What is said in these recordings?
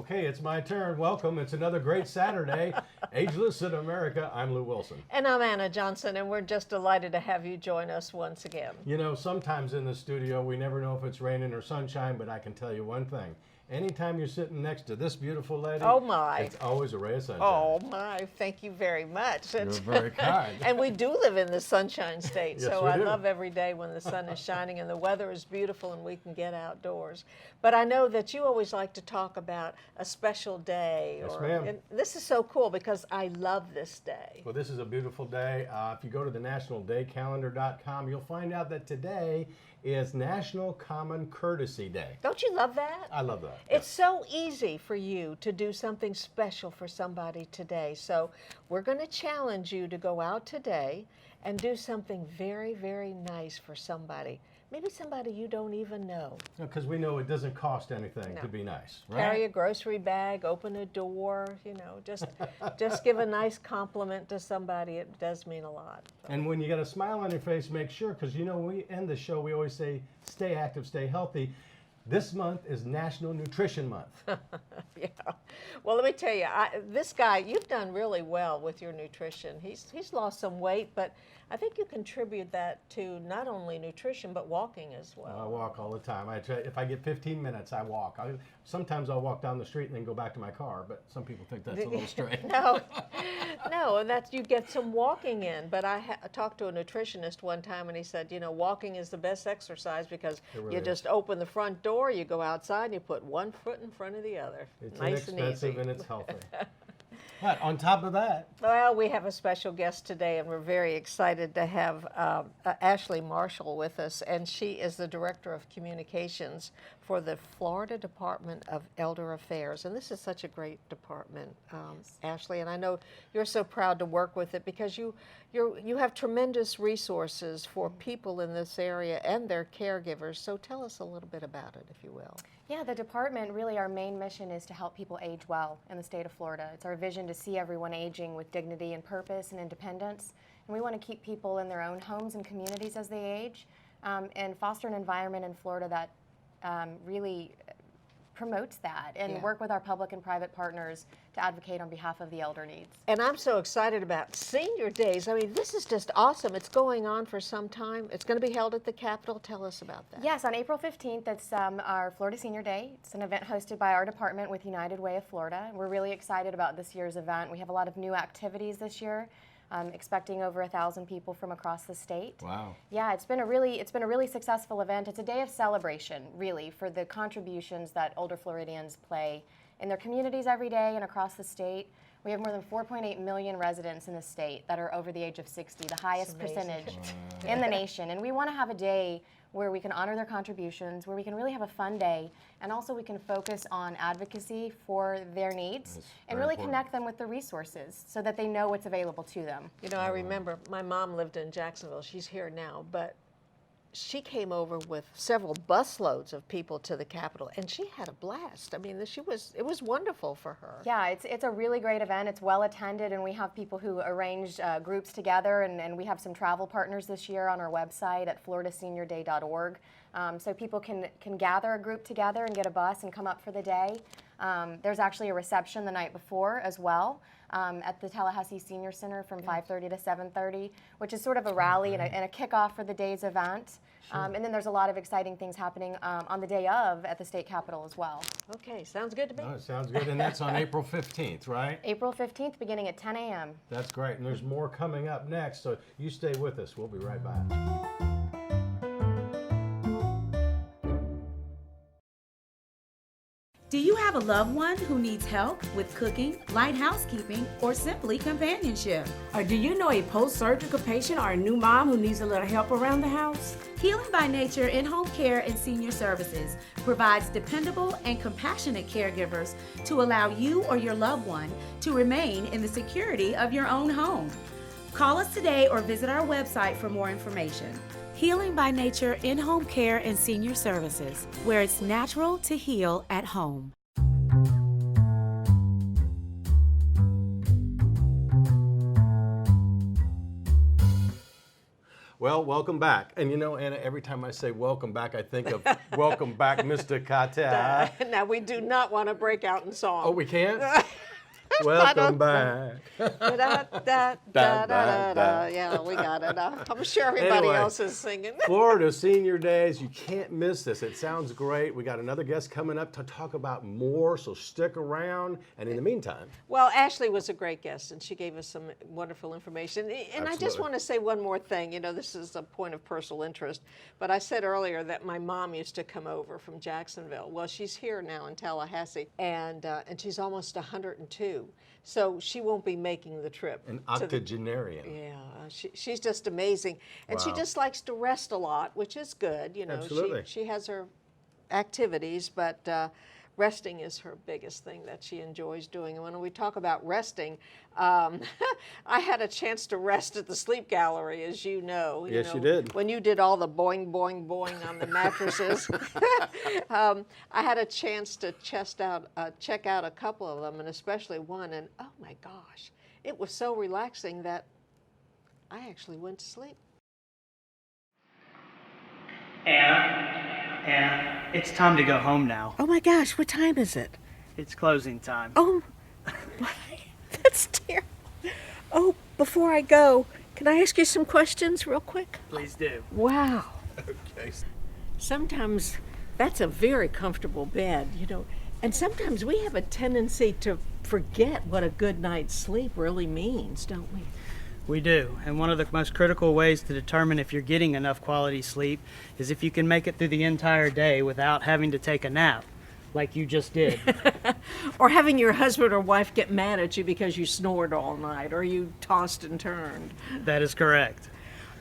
Okay, it's my turn. Welcome. It's another great Saturday. Ageless in America. I'm Lew Wilson. And I'm Anna Johnson, and we're just delighted to have you join us once again. You know, sometimes in the studio, we never know if it's raining or sunshine, but I can tell you one thing. Anytime you're sitting next to this beautiful lady, oh my, it's always a ray of sunshine. Oh my, thank you very much. You're very kind. And we do live in the Sunshine State, Yes, so we I do. love every day when the sun is shining and the weather is beautiful and we can get outdoors. But I know that you always like to talk about a special day. Yes, ma'am. And this is so cool because I love this day. Well, this is a beautiful day. If you go to the nationaldaycalendar.com, you'll find out that today is National Common Courtesy Day. Don't you love that? I love that. It's so easy for you to do something special for somebody today. So we're going to challenge you to go out today and do something very, very nice for somebody. Maybe somebody you don't even know. Because we know it doesn't cost anything No. to be nice, right? Carry a grocery bag, open a door, you know, just give a nice compliment to somebody. It does mean a lot. And when you got a smile on your face, make sure, because you know, when we end the show, we always say, stay active, stay healthy. This month is National Nutrition Month. Yeah. Well, let me tell you, this guy, you've done really well with your nutrition. He's lost some weight, but I think you contribute that to not only nutrition, but walking as well. I walk all the time. I try, if I get 15 minutes, I walk. Sometimes I'll walk down the street and then go back to my car, but some people think that's a little strange. No, you get some walking in. But I talked to a nutritionist one time, and he said, you know, walking is the best exercise because really you just open the front door, you go outside, and you put one foot in front of the other. It's nice and inexpensive easy. and it's healthy. But on top of that, Well, we have a special guest today, and we're very excited to have Ashley Marshall with us, and she is the Director of Communications for the Florida Department of Elder Affairs. And this is such a great department, Ashley, and I know you're so proud to work with it because you have tremendous resources for people in this area and their caregivers. So tell us a little bit about it, if you will. Yeah, the department, really our main mission is to help people age well in the state of Florida. It's our vision to see everyone aging with dignity and purpose and independence. And we want to keep people in their own homes and communities as they age, and foster an environment in Florida that really promotes that, and work with our public and private partners to advocate on behalf of the elder needs. And I'm so excited about Senior Days. I mean, this is just awesome. It's going on for some time. It's going to be held at the Capitol. Tell us about that. Yes, on April 15th, it's our Florida Senior Day. It's an event hosted by our department with United Way of Florida. We're really excited about this year's event. We have a lot of new activities this year. Expecting over 1,000 people from across the state. wow. Yeah, it's been a really successful event. It's a day of celebration, really, for the contributions that older Floridians play in their communities every day and across the state. We have more than 4.8 million residents in the state that are over the age of 60, the highest percentage in the nation. And we want to have a day where we can honor their contributions, where we can really have a fun day, and also we can focus on advocacy for their needs and really connect them with the resources so that they know what's available to them. You know, I remember my mom lived in Jacksonville. She's here now, but she came over with several busloads of people to the Capitol, and she had a blast. I mean, it was wonderful for her. Yeah, it's a really great event. It's well attended, and we have people who arrange groups together, and we have some travel partners this year on our website at floridaseniorday.org. So people can gather a group together and get a bus and come up for the day. There's actually a reception the night before as well at the Tallahassee Senior Center from 5:30 to 7:30, which is sort of a rally and a kickoff for the day's event. And then there's a lot of exciting things happening on the day of at the state capitol as well. Okay, sounds good to me. Oh, it sounds good. And that's on April 15th, right? April 15th, beginning at 10 a.m. That's great. And there's more coming up next. So you stay with us. We'll be right back. Do you have a loved one who needs help with cooking, light housekeeping, or simply companionship? Or do you know a post-surgical patient or a new mom who needs a little help around the house? Healing by Nature in-home care and senior services provides dependable and compassionate caregivers to allow you or your loved one to remain in the security of your own home. Call us today or visit our website for more information. Healing by Nature in-home care and senior services, where it's natural to heal at home. Well, welcome back. And you know, Anna, every time I say welcome back, I think of welcome back, Mr. Kata. Now, we do not want to break out in song. Oh, we can't? Welcome back. Da-da-da-da-da-da. Yeah, we got it. I'm sure everybody Anyway, else is singing. Florida Senior Days, you can't miss this. It sounds great. We got another guest coming up to talk about more, so stick around. And in the meantime, Well, Ashley was a great guest, and she gave us some wonderful information. And I just Absolutely. want to say one more thing. You know, this is a point of personal interest, but I said earlier that my mom used to come over from Jacksonville. Well, she's here now in Tallahassee, and she's almost 102. So she won't be making the trip. an to the- octogenarian. Yeah, she's just amazing, and she Wow. just likes to rest a lot, which is good. You know, Absolutely. she has her activities, but resting is her biggest thing that she enjoys doing. And when we talk about resting, I had a chance to rest at the sleep gallery, as you know. Yes, you did. When you did all the boing, boing, boing on the mattresses, I had a chance to check out a couple of them, and especially one. And oh my gosh, it was so relaxing that I actually went to sleep. Anna, it's time to go home now. Oh my gosh, what time is it? It's closing time. Oh, that's terrible. Oh, before I go, can I ask you some questions real quick? Please do. Wow. Okay. Sometimes that's a very comfortable bed, you know, and sometimes we have a tendency to forget what a good night's sleep really means, don't we? We do. And one of the most critical ways to determine if you're getting enough quality sleep is if you can make it through the entire day without having to take a nap, like you just did. Or having your husband or wife get mad at you because you snored all night or you tossed and turned. That is correct.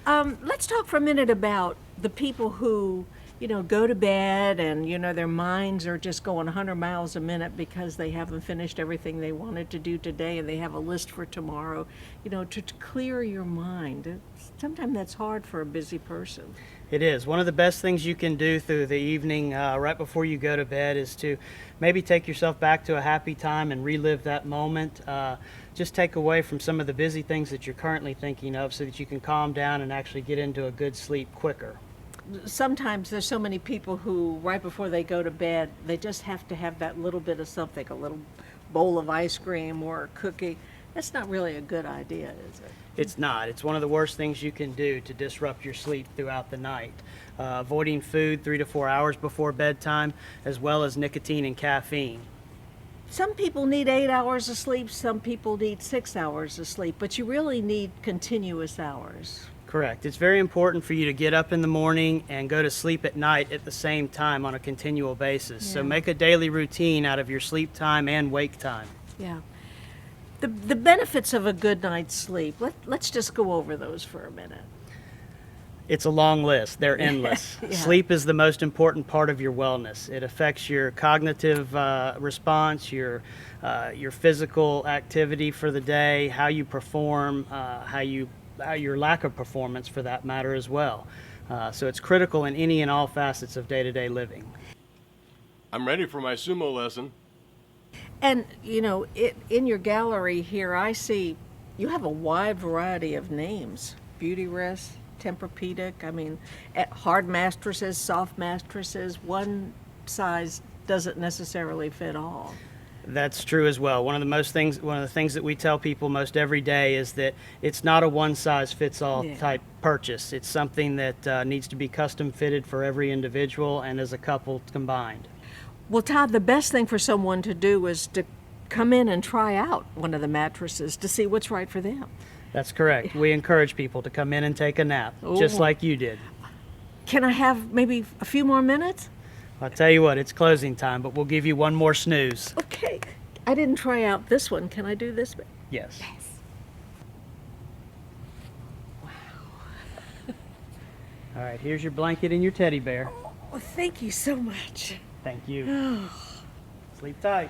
Let's talk for a minute about the people who, you know, go to bed and, you know, their minds are just going 100 miles a minute because they haven't finished everything they wanted to do today and they have a list for tomorrow. You know, to clear your mind. Sometimes that's hard for a busy person. It is. One of the best things you can do through the evening right before you go to bed is to maybe take yourself back to a happy time and relive that moment. Just take away from some of the busy things that you're currently thinking of so that you can calm down and actually get into a good sleep quicker. Sometimes there's so many people who, right before they go to bed, they just have to have that little bit of something, a little bowl of ice cream or a cookie. That's not really a good idea, is it? It's not. It's one of the worst things you can do to disrupt your sleep throughout the night. Avoiding food 3 to 4 hours before bedtime, as well as nicotine and caffeine. Some people need 8 hours of sleep, some people need 6 hours of sleep, but you really need continuous hours. Correct. It's very important for you to get up in the morning and go to sleep at night at the same time on a continual basis. So Yeah. make a daily routine out of your sleep time and wake time. Yeah. The benefits of a good night's sleep, let's just go over those for a minute. It's a long list. They're endless. Yeah. Sleep is the most important part of your wellness. It affects your cognitive response, your physical activity for the day, how you perform, your lack of performance for that matter as well. So it's critical in any and all facets of day-to-day living. I'm ready for my sumo lesson. And, you know, in your gallery here, I see you have a wide variety of names. Beauty Rest, Tempur-Pedic, I mean, hard mattresses, soft mattresses. One size doesn't necessarily fit all. That's true as well. One of the things that we tell people most every day is that it's not a one-size-fits-all Yeah. type purchase. It's something that needs to be custom fitted for every individual and as a couple combined. Well, Todd, the best thing for someone to do is to come in and try out one of the mattresses to see what's right for them. That's correct. We encourage people to come in and take a nap, just Ooh. like you did. Can I have maybe a few more minutes? I'll tell you what, it's closing time, but we'll give you one more snooze. Okay. I didn't try out this one. Can I do this? Yes. All right, here's your blanket and your teddy bear. Oh, thank you so much. Thank you. Sleep tight.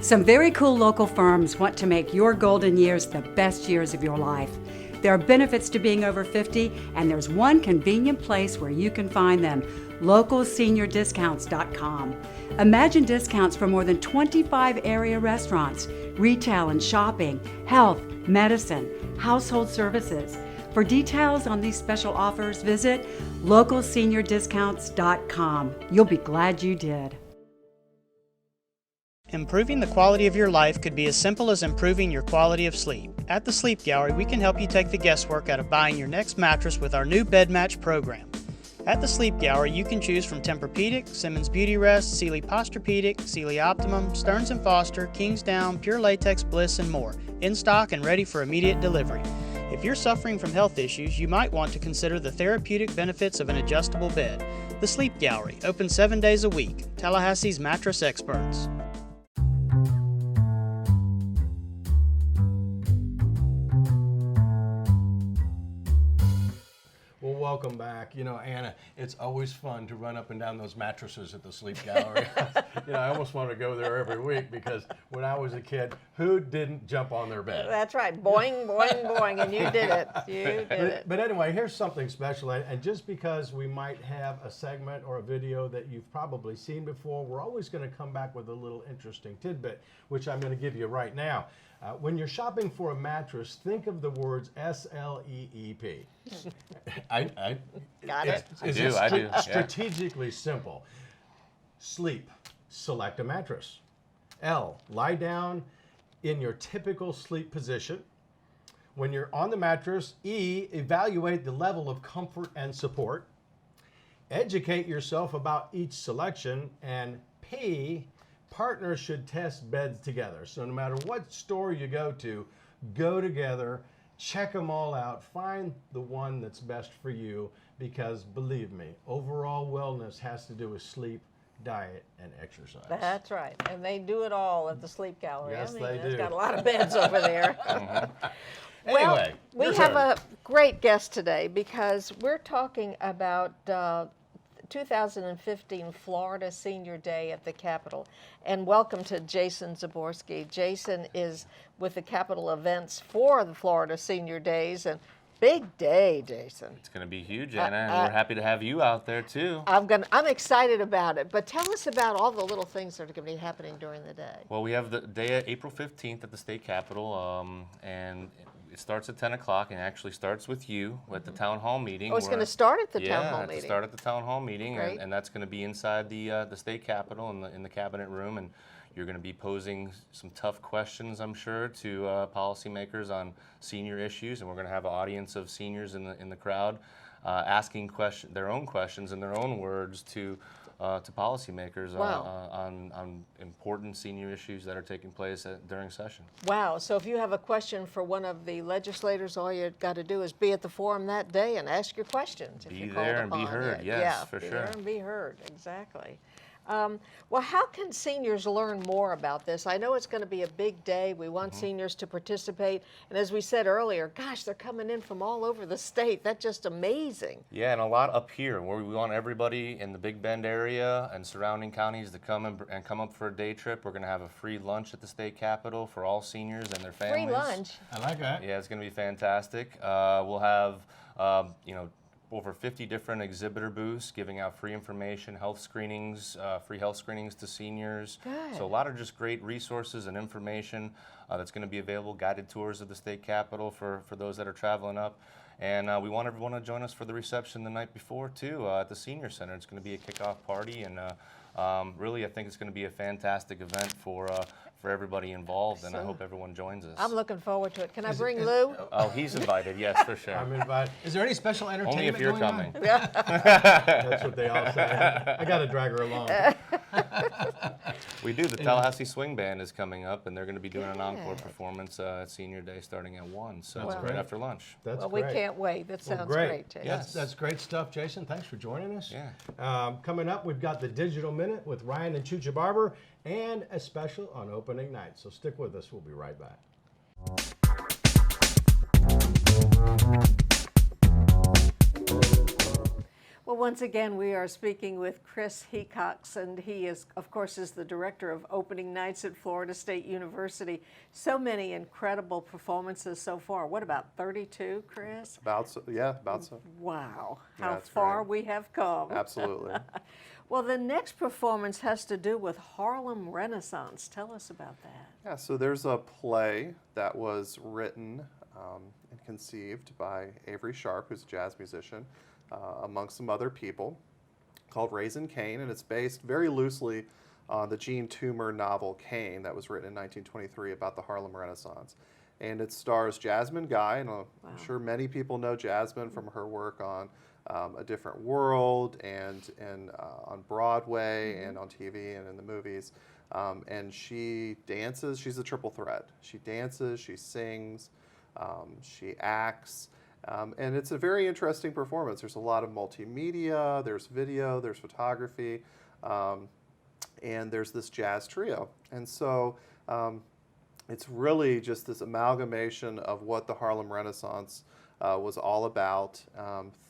Some very cool local firms want to make your golden years the best years of your life. There are benefits to being over 50, and there's one convenient place where you can find them: localseniordiscounts.com. Imagine discounts for more than 25 area restaurants, retail and shopping, health, medicine, household services. For details on these special offers, visit localseniordiscounts.com. You'll be glad you did. Improving the quality of your life could be as simple as improving your quality of sleep. At the Sleep Gallery, we can help you take the guesswork out of buying your next mattress with our new bed match program. At the Sleep Gallery, you can choose from Tempur-Pedic, Simmons Beauty Rest, Sealy Posturepedic, Sealy Optimum, Stearns & Foster, Kingsdown, Pure Latex Bliss, and more, in stock and ready for immediate delivery. If you're suffering from health issues, you might want to consider the therapeutic benefits of an adjustable bed. The Sleep Gallery, open 7 days a week. Tallahassee's mattress experts. Well, welcome back. You know, Anna, it's always fun to run up and down those mattresses at the Sleep Gallery. I almost want to go there every week because when I was a kid, who didn't jump on their bed? That's right. Boing, boing, boing, and you did it. You did it. But anyway, here's something special. And just because we might have a segment or a video that you've probably seen before, we're always going to come back with a little interesting tidbit, which I'm going to give you right now. When you're shopping for a mattress, think of the words SLEEP. Got it. I do, yeah. Strategically simple. Sleep. Select a mattress. L. Lie down in your typical sleep position. When you're on the mattress, E. Evaluate the level of comfort and support. Educate yourself about each selection. And P. Partners should test beds together. So no matter what store you go together, check them all out, find the one that's best for you, because believe me, overall wellness has to do with sleep, diet, and exercise. That's right. And they do it all at the Sleep Gallery. Yes, I mean, they it's do. got a lot of beds over there. Anyway, well, we your have turn. a great guest today because we're talking about 2015 Florida Senior Day at the Capitol. And welcome to Jason Zaborski. Jason is with the Capitol events for the Florida Senior Days, and big day, Jason. It's going to be huge, Anna, and we're happy to have you out there too. I'm excited about it, but tell us about all the little things that are going to be happening during the day. Well, we have the day of April 15th at the State Capitol, and it starts at 10 o'clock and actually starts with you at the town hall meeting. Oh, it's going to start at the town hall Yeah, meeting. start at the town hall meeting, Great. and that's going to be inside the State Capitol in the cabinet room, and you're going to be posing some tough questions, I'm sure, to policymakers on senior issues, and we're going to have an audience of seniors in the crowd asking their own questions in their own words to policymakers Wow. on important senior issues that are taking place during session. Wow, so if you have a question for one of the legislators, all you got to do is be at the forum that day and ask your questions. Be if you're called there and be upon. heard, Yeah, yes, yeah, for be sure. there and be heard, exactly. Well, how can seniors learn more about this? I know it's going to be a big day. We want seniors to participate. And as we said earlier, gosh, they're coming in from all over the state. That's just amazing. Yeah, and a lot up here, where we want everybody in the Big Bend area and surrounding counties to come and come up for a day trip. We're going to have a free lunch at the State Capitol for all seniors and their families. Free lunch. I like that. Yeah, it's going to be fantastic. We'll have, over 50 different exhibitor booths giving out free information, health screenings, free health screenings to seniors. Good. So a lot of just great resources and information that's going to be available, guided tours of the State Capitol for those that are traveling up. And we want everyone to join us for the reception the night before, too, at the Senior Center. It's going to be a kickoff party, and really I think it's going to be a fantastic event for everybody involved, and I hope everyone joins us. I'm looking forward to it. Can I bring Lou? Oh, he's invited, yes, for sure. I'm invited. Is there any special entertainment Only if you're going on? coming. That's what they all say. I got to drag her along. We do. The Tallahassee Swing Band is coming up, and they're going to be doing an encore performance at Senior Day starting at 1, so That's right great. after lunch. That's Well, great. we can't wait. That Well, sounds great. great, Jason. Yes. That's great stuff, Jason. Thanks for joining us. Yeah. Coming up, we've got the Digital Minute with Ryan and Chucha Barber and a special on opening night. So stick with us. We'll be right back. Well, once again, we are speaking with Chris Hecox, and he is, of course, is the director of opening nights at Florida State University. So many incredible performances so far. What, about 32, Chris? About so. Wow, Yeah, how it's far great. we have come. Absolutely. Well, the next performance has to do with Harlem Renaissance. Tell us about that. Yeah, so there's a play that was written and conceived by Avery Sharp, who's a jazz musician, amongst some other people, called Raising Cain, and it's based very loosely on the Jean Toomer novel Cain that was written in 1923 about the Harlem Renaissance. And it stars Jasmine Guy, and I'm sure many people know Jasmine from her work on A Different World and on Broadway and on TV and in the movies. And she dances. She's a triple threat. She dances, she sings, she acts. And it's a very interesting performance. There's a lot of multimedia, there's video, there's photography, and there's this jazz trio. And so it's really just this amalgamation of what the Harlem Renaissance was all about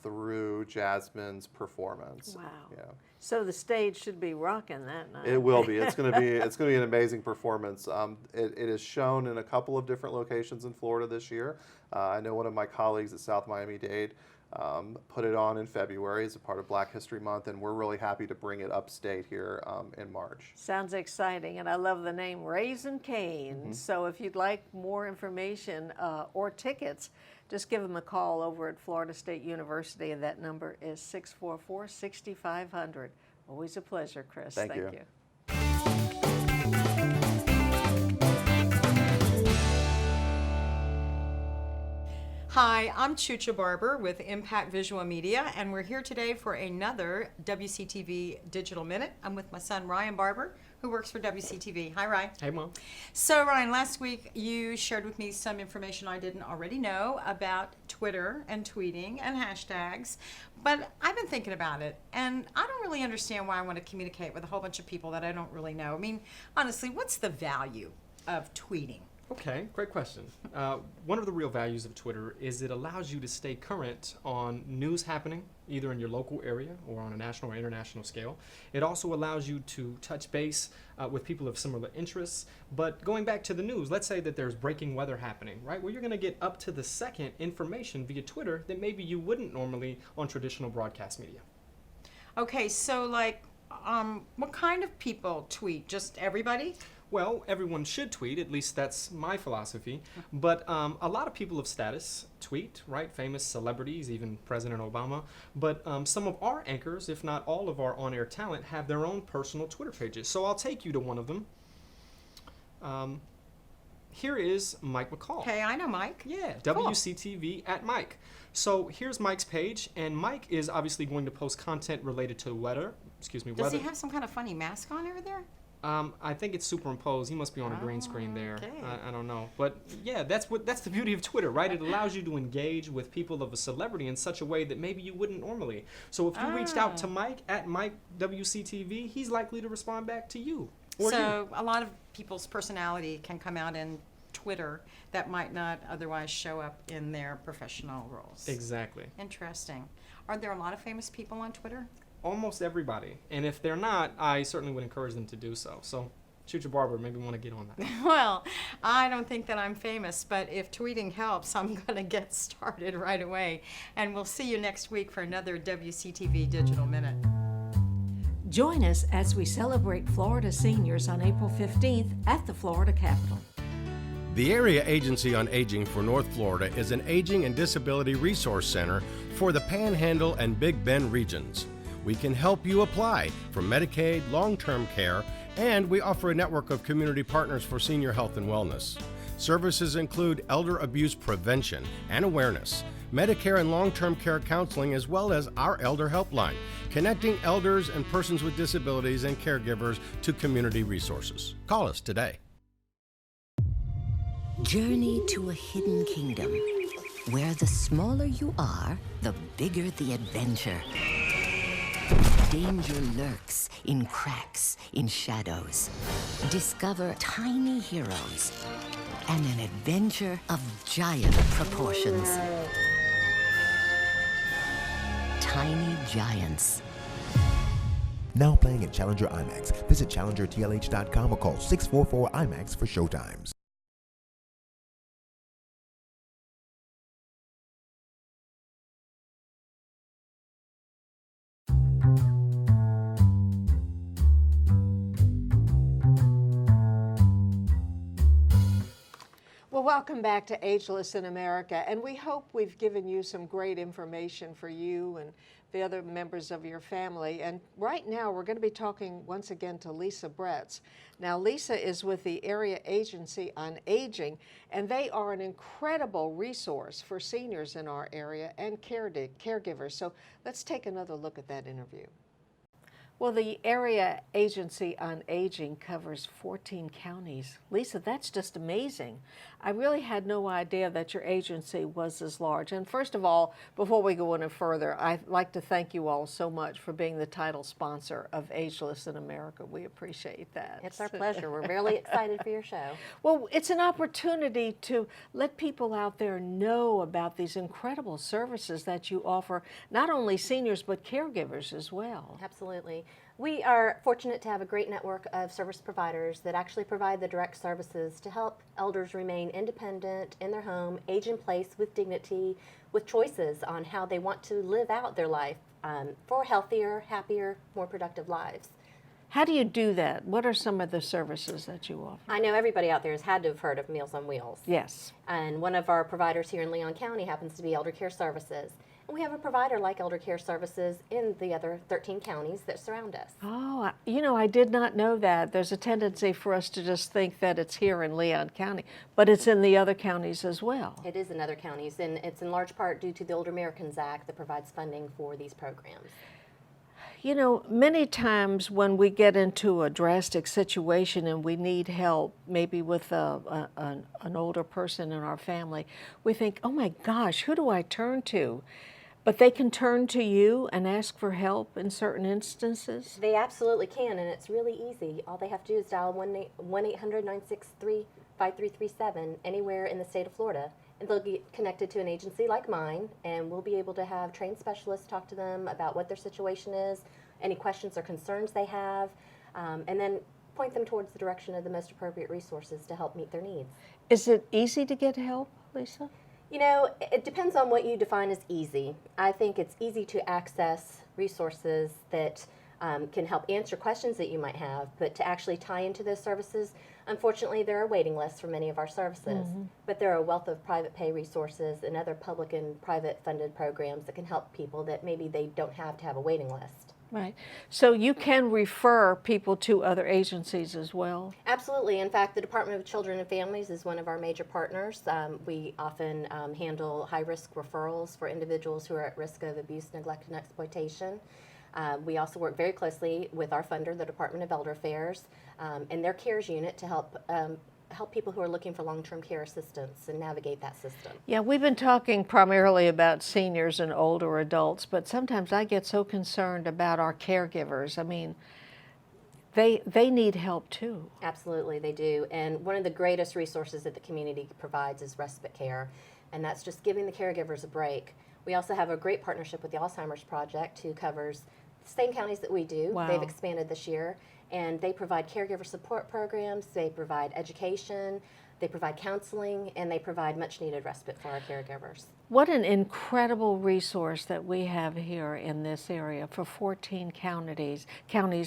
through Jasmine's performance. Wow. Yeah. So the stage should be rocking that night. It will be. It's going to be an amazing performance. It is shown in a couple of different locations in Florida this year. I know one of my colleagues at South Miami-Dade put it on in February as a part of Black History Month, and we're really happy to bring it upstate here in March. Sounds exciting, and I love the name Raising Cain. So if you'd like more information or tickets, just give them a call over at Florida State University, and that number is 644-6500. Always a pleasure, Chris. Thank you. Hi, I'm Chucha Barber with Impact Visual Media, and we're here today for another WCTV Digital Minute. I'm with my son, Ryan Barber, who works for WCTV. Hi, Ryan. Hey, Mom. So, Ryan, last week you shared with me some information I didn't already know about Twitter and tweeting and hashtags, but I've been thinking about it, and I don't really understand why I want to communicate with a whole bunch of people that I don't really know. I mean, honestly, what's the value of tweeting? Okay, great question. One of the real values of Twitter is it allows you to stay current on news happening, either in your local area or on a national or international scale. It also allows you to touch base with people of similar interests. But going back to the news, let's say that there's breaking weather happening, right? Well, you're going to get up to the second information via Twitter that maybe you wouldn't normally on traditional broadcast media. Okay, so like, what kind of people tweet? Just everybody? Well, everyone should tweet, at least that's my philosophy. But a lot of people of status tweet, right? Famous celebrities, even President Obama. But some of our anchors, if not all of our on-air talent, have their own personal Twitter pages. So I'll take you to one of them. Here is Mike McCall. Hey, I know Mike. Yeah, Cool. WCTV at Mike. So here's Mike's page, and Mike is obviously going to post content related to weather. Does he have some kind of funny mask on over there? I think it's superimposed. He must be on a green screen there. Okay. I don't know. But yeah, that's the beauty of Twitter, right? It allows you to engage with people of a celebrity in such a way that maybe you wouldn't normally. So if you reached out to Mike at Mike WCTV, he's likely to respond back to you. So a lot of people's personality can come out in Twitter that might not otherwise show up in their professional roles. Exactly. Interesting. Are there a lot of famous people on Twitter? Almost everybody. And if they're not, I certainly would encourage them to do so. So, Chucha Barber, maybe want to get on that. Well, I don't think that I'm famous, but if tweeting helps, I'm going to get started right away. And we'll see you next week for another WCTV Digital Minute. Join us as we celebrate Florida seniors on April 15th at the Florida Capitol. The Area Agency on Aging for North Florida is an aging and disability resource center for the Panhandle and Big Bend regions. We can help you apply for Medicaid, long-term care, and we offer a network of community partners for senior health and wellness. Services include elder abuse prevention and awareness, Medicare and long-term care counseling, as well as our Elder Helpline, connecting elders and persons with disabilities and caregivers to community resources. Call us today. Journey to a hidden kingdom, where the smaller you are, the bigger the adventure. Danger lurks in cracks, in shadows. Discover tiny heroes and an adventure of giant proportions. tiny giants. Now playing at Challenger IMAX. Visit challengertlh.com or call 644-IMAX for showtimes. Well, welcome back to Ageless in America, and we hope we've given you some great information for you and the other members of your family. And right now, we're going to be talking once again to Lisa Bretz. Now, Lisa is with the Area Agency on Aging, and they are an incredible resource for seniors in our area and caregivers. So let's take another look at that interview. Well, the Area Agency on Aging covers 14 counties. Lisa, that's just amazing. I really had no idea that your agency was as large. And first of all, before we go any further, I'd like to thank you all so much for being the title sponsor of Ageless in America. We appreciate that. It's our pleasure. We're really excited for your show. Well, it's an opportunity to let people out there know about these incredible services that you offer, not only seniors, but caregivers as well. Absolutely. We are fortunate to have a great network of service providers that actually provide the direct services to help elders remain independent in their home, age in place with dignity, with choices on how they want to live out their life for healthier, happier, more productive lives. How do you do that? What are some of the services that you offer? I know everybody out there has had to have heard of Meals on Wheels. Yes. And one of our providers here in Leon County happens to be Elder Care Services. And we have a provider like Elder Care Services in the other 13 counties that surround us. Oh, you know, I did not know that. There's a tendency for us to just think that it's here in Leon County, but it's in the other counties as well. It is in other counties, and it's in large part due to the Older Americans Act that provides funding for these programs. You know, many times when we get into a drastic situation and we need help, maybe with an older person in our family, we think, oh my gosh, who do I turn to? But they can turn to you and ask for help in certain instances? They absolutely can, and it's really easy. All they have to do is dial 1-800-963-5337 anywhere in the state of Florida, and they'll get connected to an agency like mine, and we'll be able to have trained specialists talk to them about what their situation is, any questions or concerns they have, and then point them towards the direction of the most appropriate resources to help meet their needs. Is it easy to get help, Lisa? You know, it depends on what you define as easy. I think it's easy to access resources that can help answer questions that you might have, but to actually tie into those services, unfortunately, there are waiting lists for many of our services. But there are a wealth of private pay resources and other public and private funded programs that can help people that maybe they don't have to have a waiting list. Right. So you can refer people to other agencies as well? Absolutely. In fact, the Department of Children and Families is one of our major partners. We often handle high-risk referrals for individuals who are at risk of abuse, neglect, and exploitation. We also work very closely with our funder, the Department of Elder Affairs, and their CARES unit to help people who are looking for long-term care assistance and navigate that system. Yeah, we've been talking primarily about seniors and older adults, but sometimes I get so concerned about our caregivers. I mean, they need help too. Absolutely, they do. And one of the greatest resources that the community provides is respite care, and that's just giving the caregivers a break. We also have a great partnership with the Alzheimer's Project, who covers the same counties that we do. Wow. They've expanded this year, and they provide caregiver support programs, they provide education, they provide counseling, and they provide much needed respite for our caregivers. What an incredible resource that we have here in this area for 14 counties.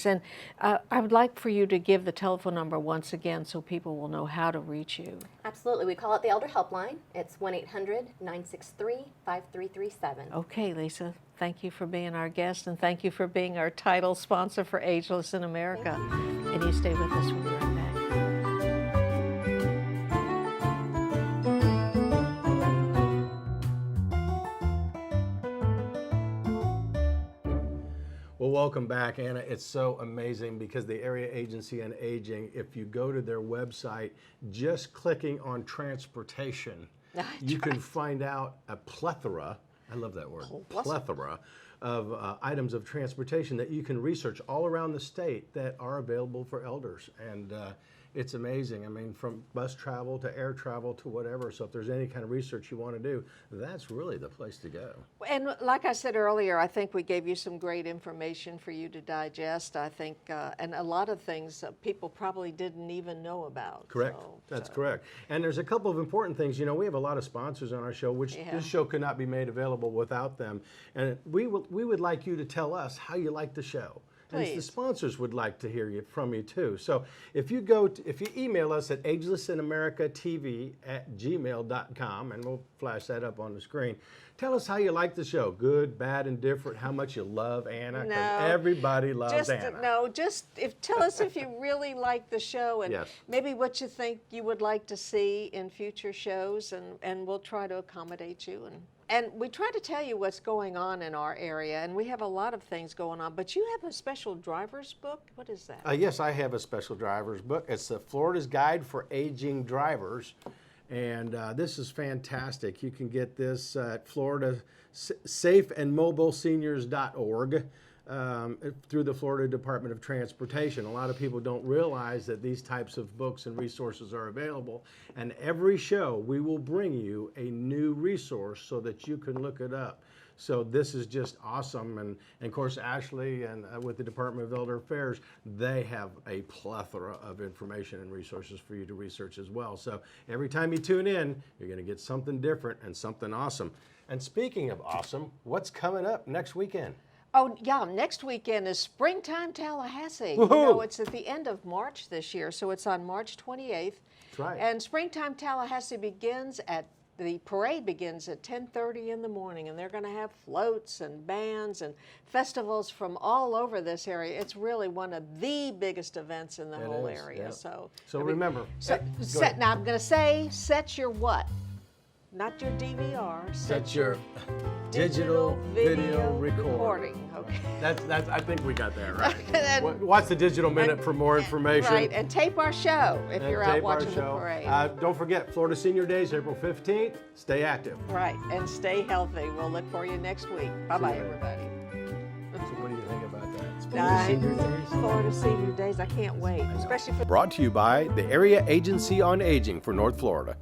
And I would like for you to give the telephone number once again so people will know how to reach you. Absolutely. We call it the Elder Helpline. It's 1-800-963-5337. Okay, Lisa. Thank you for being our guest, and thank you for being our title sponsor for Ageless in America. And you stay with us. We'll be right back. Well, welcome back, Anna. It's so amazing because the Area Agency on Aging, if you go to their website, just clicking on transportation, you can find out a plethora, I love that word, plethora of items of transportation that you can research all around the state that are available for elders. And It's amazing. I mean, from bus travel to air travel to whatever. So if there's any kind of research you want to do, that's really the place to go. And like I said earlier, I think we gave you some great information for you to digest. I think, and a lot of things people probably didn't even know about. Correct. That's correct. And there's a couple of important things. You know, we have a lot of sponsors on our show, which this show could not be made available without them. And we would like you to tell us how you like the show. Please. And the sponsors would like to hear from you too. So if you email us at agelessinamerica.tv@gmail.com, and we'll flash that up on the screen. Tell us how you like the show, good, bad, and different. How much you love Anna, because everybody loves Anna. Tell us if you really like the show, and maybe what you think you would like to see in future shows, and we'll try to accommodate you. And we try to tell you what's going on in our area, and we have a lot of things going on. But you have a special driver's book? What is that? Yes, I have a special driver's book. It's the Florida's Guide for Aging Drivers. And this is fantastic. You can get this at safeandmobileseniors.org through the Florida Department of Transportation. A lot of people don't realize that these types of books and resources are available. And every show, we will bring you a new resource so that you can look it up. So this is just awesome. And of course, Ashley and with the Department of Elder Affairs, they have a plethora of information and resources for you to research as well. So every time you tune in, you're going to get something different and something awesome. And speaking of awesome, what's coming up next weekend? Oh, yeah, next weekend is Springtime Tallahassee. You know, it's at the end of March this year, so it's on March 28th. That's right. And Springtime Tallahassee the parade begins at 10:30 in the morning, and they're going to have floats and bands and festivals from all over this area. It's really one of the biggest events in the whole area. Yeah. So remember. Now I'm going to say, set your what? Not your DVR. Set your digital video recording. Okay. That's. I think we got that right. Watch the Digital Minute for more information. Right, and tape our show if you're out watching the parade. Don't forget, Florida Senior Days, April 15th. Stay active. Right, and stay healthy. We'll look for you next week. Bye-bye, everybody. So what do you think about that? Florida Senior Days. I can't wait, especially for. Brought to you by the Area Agency on Aging for North Florida.